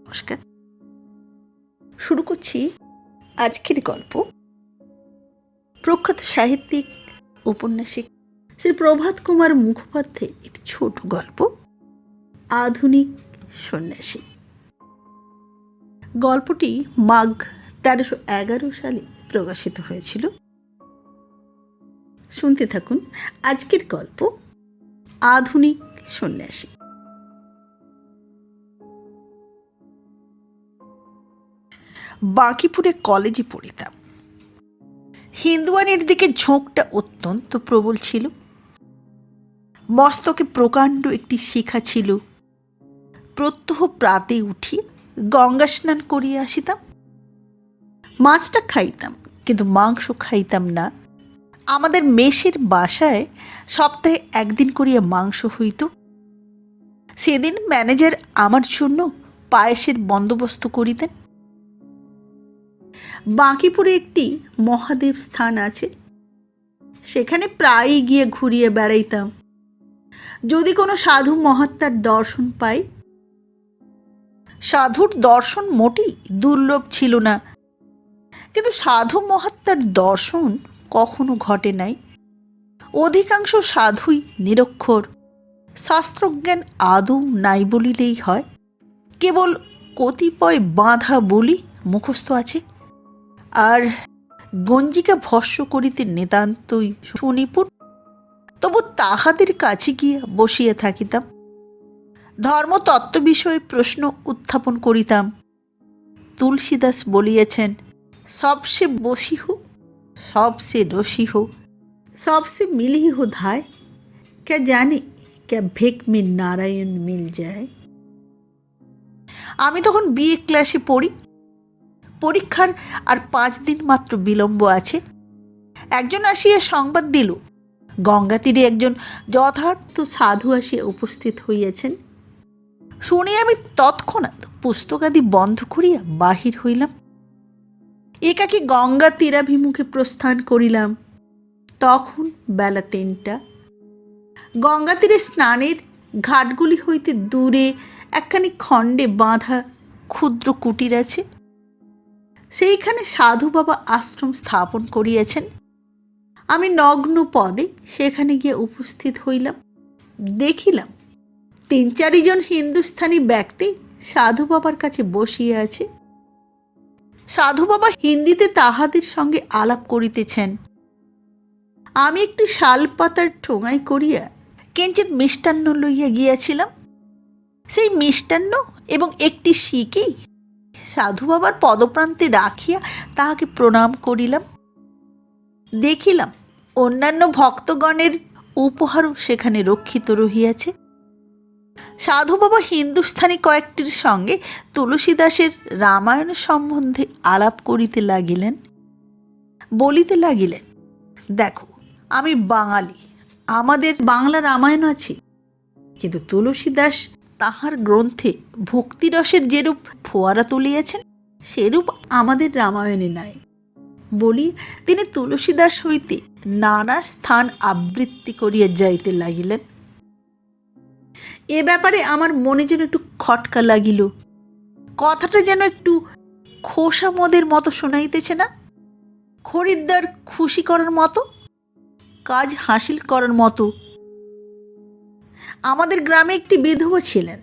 নমস্কার। শুরু করছি আজকের গল্প। প্রখ্যাত সাহিত্যিক ঔপন্যাসিক শ্রী প্রভাত কুমার মুখোপাধ্যায়ের একটি ছোট গল্প, আধুনিক সন্ন্যাসী। গল্পটি মাঘ 1311 সালে প্রকাশিত হয়েছিল। শুনতে থাকুন আজকের গল্প, আধুনিক সন্ন্যাসী। বাঁকিপুরে কলেজে পড়িতাম। হিন্দুয়ানির দিকে ঝোঁকটা অত্যন্ত প্রবল ছিল। মস্তকে প্রকাণ্ড একটি শিখা ছিল। প্রত্যহ প্রাতে উঠি গঙ্গা স্নান করিয়া আসিতাম। মাছটা খাইতাম, কিন্তু মাংস খাইতাম না। আমাদের মেসের বাসায় সপ্তাহে একদিন করিয়া মাংস হইত। সেদিন ম্যানেজার আমার জন্য পায়েসের বন্দোবস্ত করিতেন। বাঁকিপুরে একটি মহাদেব স্থান আছে, সেখানে প্রায়ই গিয়ে ঘুরিয়ে বেড়াইতাম। যদি কোনো সাধু মহাত্মার দর্শন পাই। সাধুর দর্শন মোটেই দুর্লভ ছিল না, কিন্তু সাধু মহাত্মার দর্শন কখনো ঘটে নাই। অধিকাংশ সাধুই নিরক্ষর, শাস্ত্রজ্ঞান আদৌ নাই বলিলেই হয়। কেবল কতিপয় বাঁধা বলি মুখস্থ আছে, আর গঞ্জিকা ভস্য করিতে নিতান্তই সুনিপুণ। তবু তাহাদের কাছে গিয়া বসিয়া থাকিতাম। ধর্মতত্ত্ব বিষয়ে প্রশ্ন উত্থাপন করিতাম। তুলসীদাস বলিয়াছেন, সবসে বসি হো, সবসে রসি হো, সবসে মিলি হো ধায়, কে জানে কে ভেক মে নারায়ণ মিল যায়। আমি তখন বিএ ক্লাসে পড়ি। পরীক্ষার আর 5 দিন মাত্র বিলম্ব আছে। একজন আসিয়া সংবাদ দিল, গঙ্গা তীরে একজন যথার্থ সাধু আসিয়া উপস্থিত হইয়াছেন। শুনে আমি তৎক্ষণাৎ পুস্তকাদি বন্ধ করিয়া বাহির হইলাম। একাকী গঙ্গা তীরাভিমুখে প্রস্থান করিলাম। তখন বেলা 3টা। গঙ্গা তীরে স্নানের ঘাটগুলি হইতে দূরে একখানি খণ্ডে বাঁধা ক্ষুদ্র কুটির আছে। সেইখানে সাধু বাবা আশ্রম স্থাপন করিয়াছেন। আমি নগ্ন পদে সেখানে গিয়ে উপস্থিত হইলাম। দেখিলাম 3-4 জন হিন্দুস্থানি ব্যক্তি সাধু বাবার কাছে বসিয়া আছে। সাধু বাবা হিন্দিতে তাহাদের সঙ্গে আলাপ করিতেছেন। আমি একটি শাল পাতার ঠোঙাই করিয়া কিঞ্চিৎ মিষ্টান্ন লইয়া গিয়াছিলাম। সেই মিষ্টান্ন এবং একটি শিকি সাধু বাবার পদপ্রান্তে রাখিয়া তাহাকে প্রণাম করিলাম। দেখিলাম অন্যান্য ভক্তগণের উপহারও সেখানে রক্ষিত রহিয়াছে। সাধু বাবা হিন্দুস্থানি কয়েকটির সঙ্গে তুলসীদাসের রামায়ণ সম্বন্ধে আলাপ করিতে লাগিলেন। বলিতে লাগিলেন, দেখো, আমি বাঙালি, আমাদের বাংলা রামায়ণ আছে, কিন্তু তুলসীদাস তাহার গ্রন্থে ভক্তিরসের যেরূপ ফোয়ারা তুলিয়াছেন, সেরূপ আমাদের রামায়ণে নাই। বলি তিনি তুলসীদাস হইতে নানা স্থান আবৃত্তি করিয়া যাইতে লাগিলেন। এ ব্যাপারে আমার মনে যেন একটু খটকা লাগিল। কথাটা যেন একটু খোসা মদের মতো শোনাইতেছে না? খরিদ্দার খুশি করার মতো, কাজ হাসিল করার মতো। আমাদের গ্রামে একটি বিধবা ছিলেন।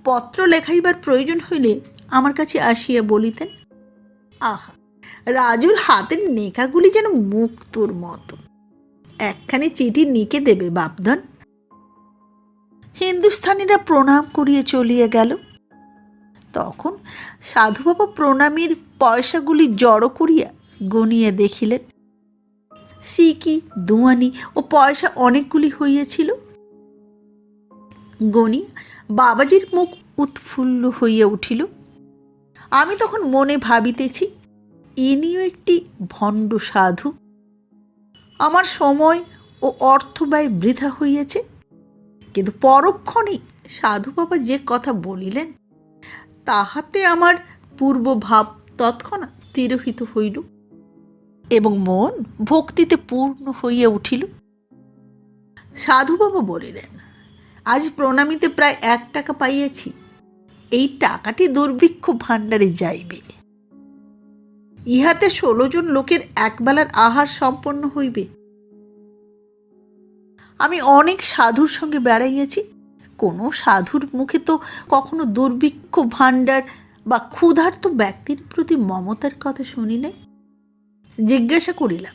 পত্র লেখাইবার প্রয়োজন হইলে আমার কাছে আসিয়া বলিতেন, আহা, রাজুর হাতের নেকাগুলি যেন মুক্তোর মতো, একখানি চিঠি নিকে দেবে বাপধন। হিন্দুস্থানীরা প্রণাম করিয়া চলিয়া গেল। তখন সাধু বাবা প্রণামীর পয়সাগুলি জড়ো করিয়া গনিয়া দেখিলেন। সিকি, দুয়ানি ও পয়সা অনেকগুলি হইয়াছিল। গনি বাবাজির মুখ উৎফুল্ল হইয়া উঠিল। আমি তখন মনে ভাবিতেছি, ইনিও একটি ভণ্ড সাধু। আমার সময় ও অর্থ ব্যয় বৃথা হইয়াছে। কিন্তু পরক্ষণেই সাধু বাবা যে কথা বলিলেন, তাহাতে আমার পূর্বভাব তৎক্ষণাৎ তিরোহিত হইল এবং মন ভক্তিতে পূর্ণ হইয়া উঠিল। সাধু বাবা বলিলেন, আজ প্রণামীতে প্রায় 1 টাকা পাইয়াছি। এই টাকাটি দুর্ভিক্ষ ভাণ্ডারে যাইবে, ইহাতে 16 জন লোকের একবেলার আহার সম্পন্ন হইবে। আমি অনেক সাধুর সঙ্গে বেড়াইয়াছি, কোনো সাধুর মুখে তো কখনো দুর্ভিক্ষ ভাণ্ডার বা ক্ষুধার্ত ব্যক্তির প্রতি মমতার কথা শুনি নাই। জিজ্ঞাসা করিলাম,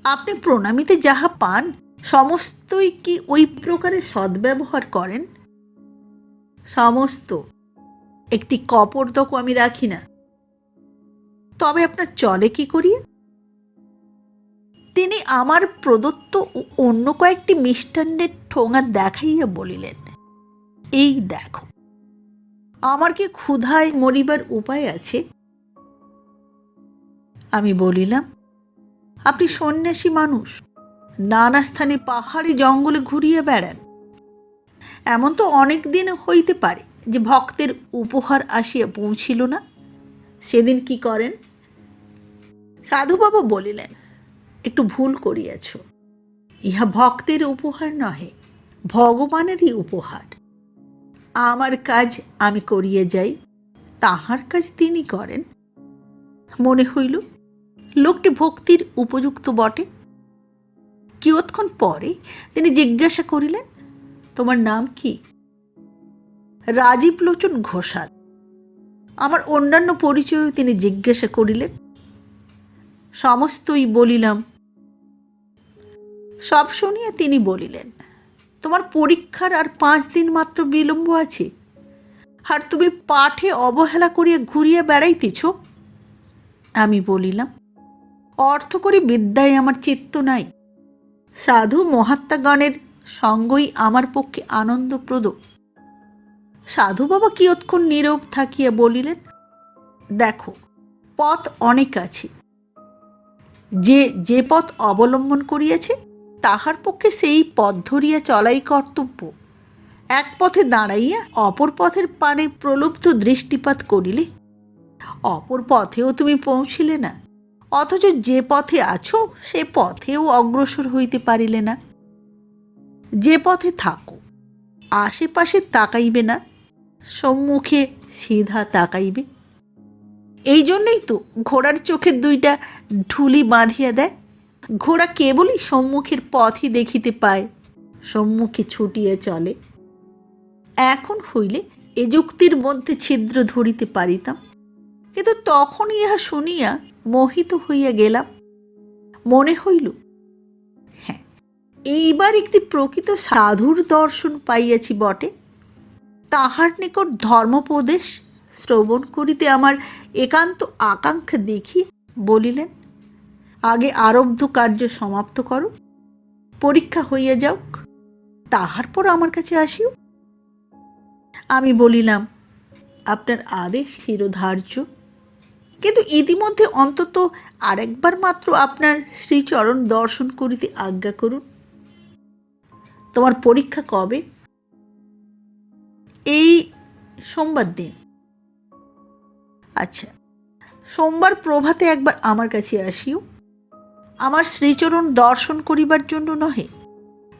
আপনি প্রণামীতে যাহা পান সমস্তই কি ওই প্রকারে সদ্ব্যবহার করেন? সমস্ত, একটি কপর্দকও আমি রাখি না। তবে আপনার চলে কি করিয়া? তিনি আমার প্রদত্ত ও অন্য কয়েকটি মিষ্টান্নের ঠোঙা দেখাইয়া বলিলেন, এই দেখো, আমার কি ক্ষুধায় মরিবার উপায় আছে? আমি বলিলাম, আপনি সন্ন্যাসী মানুষ, নানা স্থানে পাহাড়ে জঙ্গলে ঘুরিয়ে বেড়ান। এমন তো অনেক দিন হইতে পারে যে ভক্তের উপহার আসিয়া পৌঁছিল না, সেদিন কি করেন? সাধুবাবু বলিলেন, একটু ভুল করিয়াছ, ইহা ভক্তের উপহার নহে, ভগবানেরই উপহার। আমার কাজ আমি করিয়া যাই, তাহার কাজ তিনি করেন। মনে হইল লোকটি ভক্তির উপযুক্ত বটে। কিয়ৎক্ষণ পরে তিনি জিজ্ঞাসা করিলেন, তোমার নাম কি? রাজীব লোচন ঘোষাল। আমার অন্যান্য পরিচয় তিনি জিজ্ঞাসা করিলেন। সমস্তই বলিলাম। সব শুনিয়া তিনি বলিলেন, তোমার পরীক্ষার আর 5 দিন মাত্র বিলম্ব আছে, আর তুমি পাঠে অবহেলা করিয়া ঘুরিয়া বেড়াইতেছ। আমি বলিলাম, অর্থ করি বিদ্যায় আমার চিত্ত নাই। সাধু মহাত্মাগণের সঙ্গই আমার পক্ষে আনন্দপ্রদ। সাধু বাবা কিয়ৎক্ষণ নীরব থাকিয়া বলিলেন, দেখো, পথ অনেক আছে, যে যে পথ অবলম্বন করিয়াছে তাহার পক্ষে সেই পথ ধরিয়া চলাই কর্তব্য। এক পথে দাঁড়াইয়া অপর পথের পানে প্রলুব্ধ দৃষ্টিপাত করিলে অপর পথেও তুমি পৌঁছিলে না, অথচ যে পথে আছো সে পথেও অগ্রসর হইতে পারিলে না। যে পথে থাকো আশেপাশে তাকাইবে না, সম্মুখে সিধা তাকাইবে। এই জন্যই তো ঘোড়ার চোখে 2টা ঢুলি বাঁধিয়া দেয়। ঘোড়া কেবলই সম্মুখের পথই দেখিতে পায়, সম্মুখে ছুটিয়া চলে। এখন হইলে এ যুক্তির মধ্যে ছিদ্র ধরিতে পারিতাম, কিন্তু তখন ইহা শুনিয়া মোহিত হইয়া গেলাম। মনে হইল, হ্যাঁ, এইবার একটি প্রকৃত সাধুর দর্শন পাইয়াছি বটে। তাহার নিকট ধর্মোপদেশ শ্রবণ করিতে আমার একান্ত আকাঙ্ক্ষা দেখি বলিলেন, আগে আরব্ধ কার্য সমাপ্ত করো, পরীক্ষা হইয়া যাওক, তাহার পর আমার কাছে আসিও। আমি বলিলাম, আপনার আদেশ শিরোধার্য, কিন্তু ইতিমধ্যে অন্তত আরেকবার মাত্র আপনার শ্রীচরণ দর্শন করিতে আজ্ঞা করুন। তোমার পরীক্ষা কবে? এই সোমবার দিন। আচ্ছা, সোমবার প্রভাতে একবার আমার কাছে আসিও। আমার শ্রীচরণ দর্শন করিবার জন্য নহে,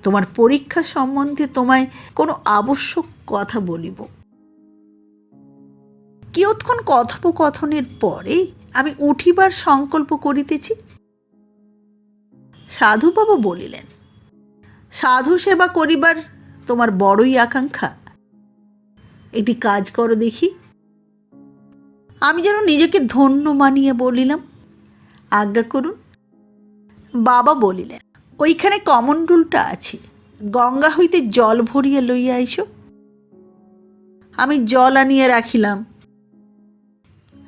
তোমার পরীক্ষা সম্বন্ধে তোমায় কোনো আবশ্যক কথা বলিব। কিয়ৎক্ষণ কথোপকথনের পরে আমি উঠিবার সংকল্প করিতেছি। সাধু বাবা বলিলেন, সাধু সেবা করিবার তোমার বড়ই আকাঙ্ক্ষা, একটি কাজ করো দেখি। আমি যেন নিজেকে ধন্য মানিয়া বলিলাম, আজ্ঞা করুন। বাবা বলিলেন, ওইখানে কমণ্ডলটা আছে, গঙ্গা হইতে জল ভরিয়া লইয়া আইসো। আমি জল আনিয়া রাখিলাম।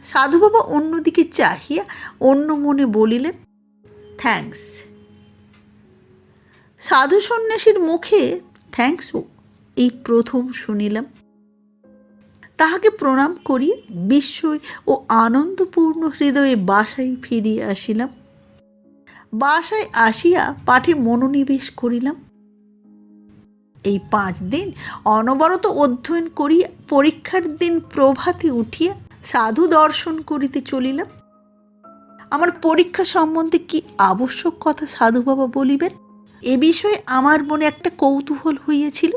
সাধু বাবা অন্যদিকে চাহিয়া অন্য মনে বলিলেন, থ্যাঙ্কস। সাধু সন্ন্যাসীর মুখে থ্যাঙ্কসও এই প্রথম শুনিলাম। তাহাকে প্রণাম করি বিস্ময় ও আনন্দপূর্ণ হৃদয়ে বাসায় ফিরিয়া আসিলাম। বাসায় আসিয়া পাঠে মনোনিবেশ করিলাম। এই 5 দিন অনবরত অধ্যয়ন করিয়া পরীক্ষার দিন প্রভাতে উঠিয়া সাধু দর্শন করিতে চলিলাম। আমার পরীক্ষা সম্বন্ধে কি আবশ্যক কথা সাধু বাবা বলিবেন, এ বিষয়ে আমার মনে একটা কৌতূহল হইয়াছিল।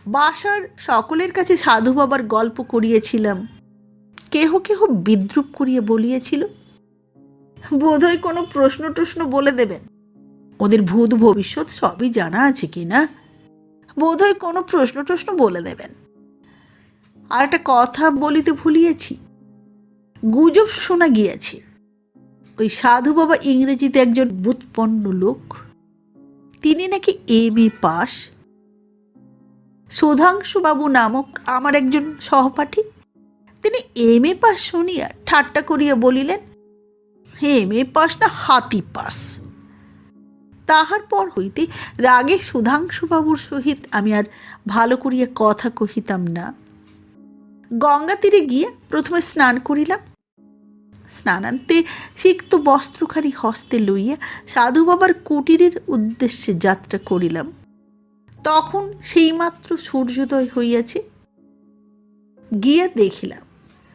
বাসার সকলের কাছে সাধু বাবার গল্প করিয়েছিলাম। কেহ কেহ বিদ্রুপ করিয়া বলিয়েছিল, বোধহয় কোনো প্রশ্ন টশ্ন বলে দেবেন, ওদের ভূত ভবিষ্যৎ সবই জানা আছে কি না, বোধহয় কোনো প্রশ্ন টশ্ন বলে দেবেন। আর একটা কথা বলিতে ভুলিয়েছি, গুজব শোনা গিয়েছে ওই সাধু বাবা ইংরেজিতে একজন বুৎপন্ন লোক, তিনি নাকি MA পাস। সুধাংশুবাবু নামক আমার একজন সহপাঠী, তিনি MA পাস শুনিয়া ঠাট্টা করিয়া বলিলেন, MA পাস না হাতি পাস। তাহার পর হইতে রাগে সুধাংশুবাবুর সহিত আমি আর ভালো করিয়া কথা কহিতাম না। গঙ্গা তীরে গিয়া প্রথমে স্নান করিলাম। স্নানান্তে সিক্ত বস্ত্রখানি হস্তে লইয়া সাধু বাবার কুটিরের উদ্দেশ্যে যাত্রা করিলাম। তখন সেইমাত্র সূর্যোদয় হইয়াছে। গিয়া দেখিলাম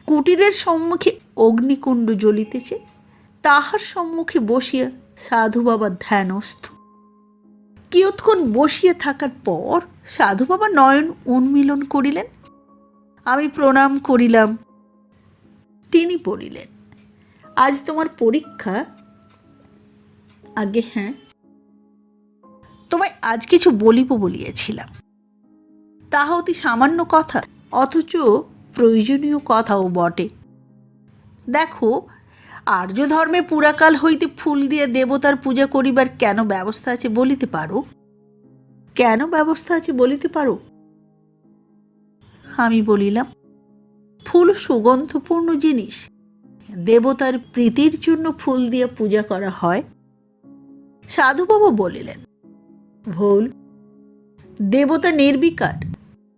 কুটিরের সম্মুখে অগ্নিকুণ্ড জ্বলিতেছে। তাহার সম্মুখে বসিয়া সাধু বাবা ধ্যানস্থ। কিয়ৎক্ষণ বসিয়া থাকার পর সাধু বাবা নয়ন উন্মিলন করিলেন। আমি প্রণাম করিলাম। তিনি বলিলেন, আজ তোমার পরীক্ষা? আগে হ্যাঁ। তোমায় আজ কিছু বলিব বলিয়াছিলাম, তাহা অতি সামান্য কথা, অথচ প্রয়োজনীয় কথাও বটে। দেখো, আর্য ধর্মে পুরাকাল হইতে ফুল দিয়ে দেবতার পূজা করিবার কেন ব্যবস্থা আছে বলিতে পারো? কেন ব্যবস্থা আছে বলিতে পারো? আমি বলিলাম, ফুল সুগন্ধপূর্ণ জিনিস, দেবতার প্রীতির জন্য ফুল দিয়ে পূজা করা হয়। সাধু বাবা বলিলেন, ভুল। দেবতা নির্বিকার,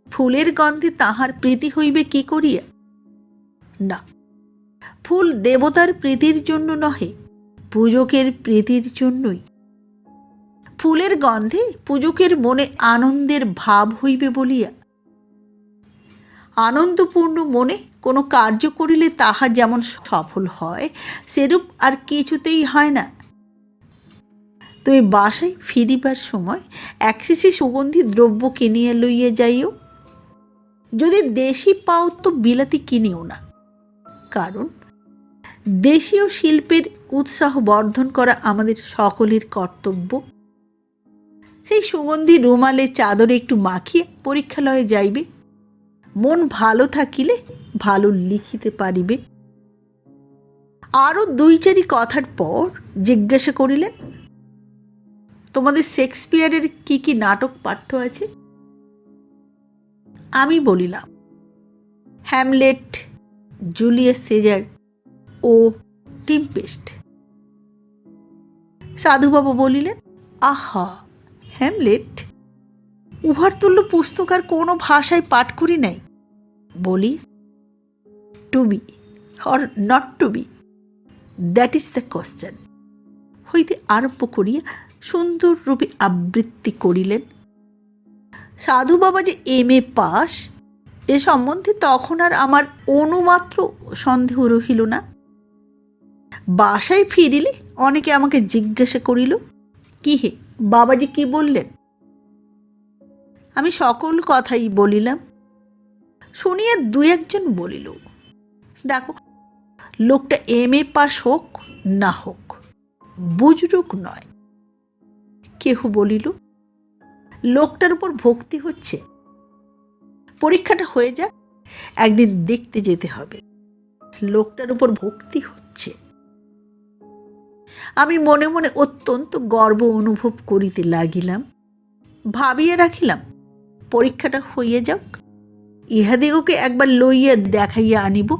ফুলের গন্ধে তাহার প্রীতি হইবে কি করিয়া? না, ফুল দেবতার প্রীতির জন্য নহে, পূজকের প্রীতির জন্যই। ফুলের গন্ধে পূজকের মনে আনন্দের ভাব হইবে বলিয়া। আনন্দপূর্ণ মনে কোনো কার্য করিলে তাহা যেমন সফল হয়, সেরূপ আর কিছুতেই হয় না। তুমি বাসায় ফিরিবার সময় এক শিশি সুগন্ধি দ্রব্য কিনিয়া লইয়া যাইও। যদি দেশি পাও তো বিলাতি কিনিও না, কারণ দেশীয় শিল্পের উৎসাহ বর্ধন করা আমাদের সকলের কর্তব্য। সেই সুগন্ধি রুমালে চাদরে একটু মাখিয়ে পরীক্ষালয়ে যাইবে। মন ভালো থাকিলে ভালো লিখিতে পারিবে। আরও 2-4 কথার পর জিজ্ঞাসা করিলেন, তোমাদের শেক্সপিয়ারের কি কি নাটক পাঠ্য আছে? আমি বলিলাম, হ্যামলেট, জুলিয়াস সিজার ও টেম্পেস্ট। সাধুবাবু বলিলেন, আহা, হ্যামলেট! উহার তুল্য পুস্তক আর কোনো ভাষায় পাঠ করি নাই। বলি, to be or not to be, that is the question হইতে আরম্ভ করিয়া সুন্দর রূপে আবৃত্তি করিলেন। সাধু বাবা যে MA পাস, এ সম্বন্ধে তখন আর আমার অনুমাত্র সন্দেহ রহিল না। বাসায় ফিরিলে অনেকে আমাকে জিজ্ঞাসা করিল, কি হে, বাবাজি কি বললেন? আমি সকল কথাই বলিলাম। শুনিয়া 2-1 বলিল, দেখো, লোকটা MA পাস হোক না হোক, বুজরুক নয়। কেহ বলিল, লোকটার উপর ভক্তি হচ্ছে, পরীক্ষাটা হয়ে যাক, একদিন দেখতে যেতে হবে। লোকটার উপর ভক্তি হচ্ছে। আমি মনে মনে অত্যন্ত গর্ব অনুভব করিতে লাগিলাম। ভাবিয়া রাখিলাম, পরীক্ষাটা হইয়া যাক, ইহাদিগকে একবার লইয়া দেখাইয়া আনিব।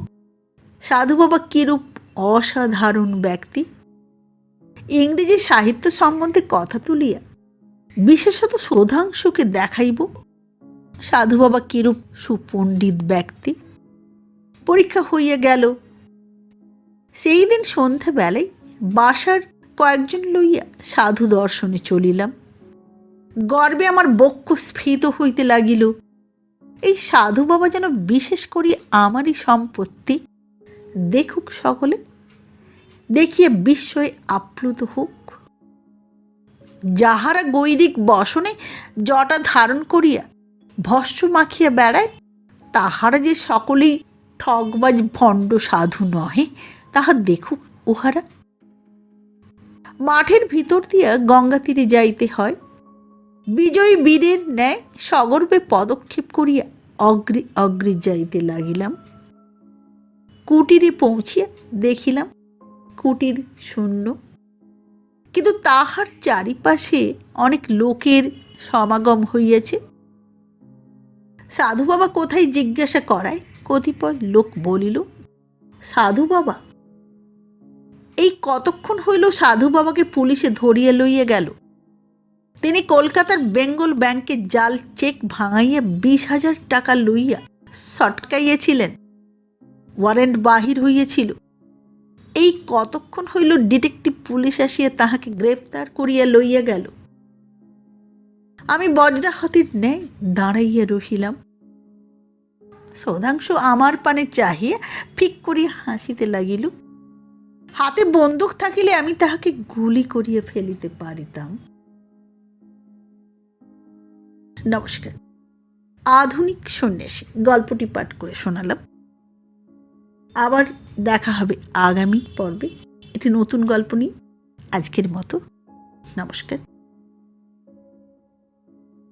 সাধু বাবা কিরূপ অসাধারণ ব্যক্তি, ইংরেজি সাহিত্য সম্বন্ধে কথা তুলিয়া বিশেষত সুধাংশুকে দেখাইব। সাধু বাবা কিরূপ সুপণ্ডিত ব্যক্তি। পরীক্ষা হইয়া গেল। সেই দিন সন্ধ্যাবেলায় বাসার কয়েকজন লইয়া সাধু দর্শনে চলিলাম। গর্বে আমার বক্ষ স্ফীত হইতে লাগিল। এই সাধু বাবা যেন বিশেষ করিয়া আমারই সম্পত্তি, দেখুক সকলে, দেখিয়া বিস্ময়ে আপ্লুত হোক। যাহারা গৈরিক বসনে জটা ধারণ করিয়া ভস্ম মাখিয়া বেড়ায়, তাহারা যে সকলেই ঠগবাজ ভণ্ড সাধু নহে, তাহা দেখুক উহারা। মাঠের ভিতর দিয়া গঙ্গা তীরে যাইতে হয়। বিজয়ী বীরের ন্যায় সগর্বে পদক্ষেপ করিয়া অগ্রে অগ্রে যাইতে লাগিলাম। কুটিরে পৌঁছিয়া দেখিলাম কুটির শূন্য, কিন্তু তাহার চারিপাশে অনেক লোকের সমাগম হইয়াছে। সাধু বাবা কোথায় জিজ্ঞাসা করায় কতিপয় লোক বলিল, সাধু বাবা। এই কতক্ষণ হইল সাধু বাবাকে পুলিশে ধরিয়া লইয়া গেল। তিনি কলকাতার বেঙ্গল ব্যাংকে জাল চেক ভাঙাইয়া 20,000 টাকা লইয়া সটকাইয়াছিলেন। ওয়ারেন্ট বাহির হইয়াছিল। এই কতক্ষণ হইল ডিটেকটিভ পুলিশ আসিয়া তাহাকে গ্রেফতার করিয়া লইয়া গেল। আমি বজ্রাহতের ন্যায় দাঁড়াইয়া রহিলাম। সৌধাংশু আমার পানে চাহিয়া ফিক করিয়া হাসিতে লাগিল। হাতে বন্দুক থাকিলে আমি তাহাকে গুলি করিয়া ফেলিতে পারিতাম। নমস্কার। আধুনিক সন্ন্যাসী গল্পটি পাঠ করে শোনালাম। আবার দেখা হবে আগামী পর্বে একটি নতুন গল্প নিয়ে। আজকের মতো নমস্কার।